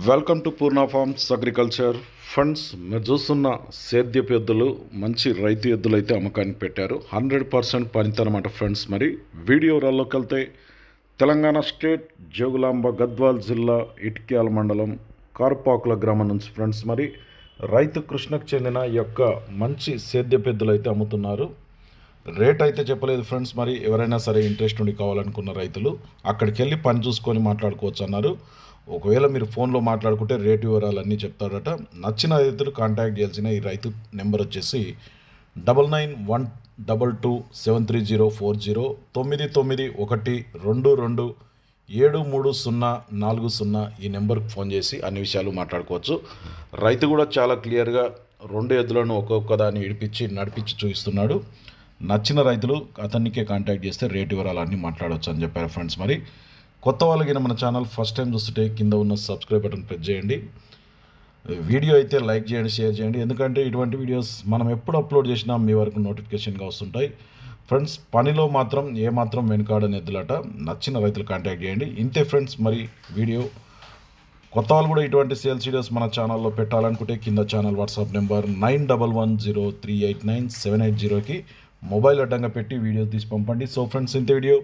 Welcome to Purna forms agriculture funds. మీరు చూస్తున్న సేద్యపు ఎద్దులు మంచి రైతు ఎద్దులు అయితే అమ్మకానికి పెట్టారు. 100% పనితనమాట ఫ్రెండ్స్. మరి వీడియోలోకి వెళ్తే తెలంగాణ స్టేట్ జోగులాంబ గద్వాల్ జిల్లా ఇటిక్యాల మండలం కారుపాకుల గ్రామం నుంచి ఫ్రెండ్స్. మరి రైతు కృష్ణకు చెందిన యొక్క మంచి సేద్యపు ఎద్దులు అయితే అమ్ముతున్నారు. రేట్ అయితే చెప్పలేదు ఫ్రెండ్స్. మరి ఎవరైనా సరే ఇంట్రెస్ట్ ఉండి కావాలనుకున్న రైతులు అక్కడికి వెళ్ళి పని చూసుకొని మాట్లాడుకోవచ్చు అన్నారు. ఒకవేళ మీరు ఫోన్లో మాట్లాడుకుంటే రేటు వివరాలన్నీ చెప్తాడట. నచ్చిన రైతులు కాంటాక్ట్ చేయాల్సిన ఈ రైతు నెంబర్ వచ్చేసి 9912273040 9912273040 ఈ నెంబర్కి ఫోన్ చేసి అన్ని విషయాలు మాట్లాడుకోవచ్చు. రైతు కూడా చాలా క్లియర్గా 2 ఎద్దులను ఒక్కొక్క దాన్ని నడిపించి చూపిస్తున్నాడు. నచ్చిన రైతులు అతనికే కాంటాక్ట్ చేస్తే రేటు వివరాలు అన్నీ మాట్లాడవచ్చు అని చెప్పారు ఫ్రెండ్స్. మరి కొత్త వాళ్ళకి మన ఛానల్ ఫస్ట్ టైం చూస్తుంటే కింద ఉన్న సబ్స్క్రైబ్ బటన్ ప్రెస్ చేయండి. వీడియో అయితే లైక్ చేయండి, షేర్ చేయండి. ఎందుకంటే ఇటువంటి వీడియోస్ మనం ఎప్పుడు అప్లోడ్ చేసినా మీ వరకు నోటిఫికేషన్గా వస్తుంటాయి ఫ్రెండ్స్. పనిలో మాత్రం ఏమాత్రం వెనుకాడని ఎద్దులట. నచ్చిన రైతులు కాంటాక్ట్ చేయండి. ఇంతే ఫ్రెండ్స్. మరి వీడియో కొత్త వాళ్ళు కూడా ఇటువంటి సేల్స్ వీడియోస్ మన ఛానల్లో పెట్టాలనుకుంటే కింద ఛానల్ వాట్సాప్ నెంబర్ 9110389780కి మొబైల్ అడ్డంగా పెట్టి వీడియో తీసి పంపండి. సో ఫ్రెండ్స్, ఇంత వీడియో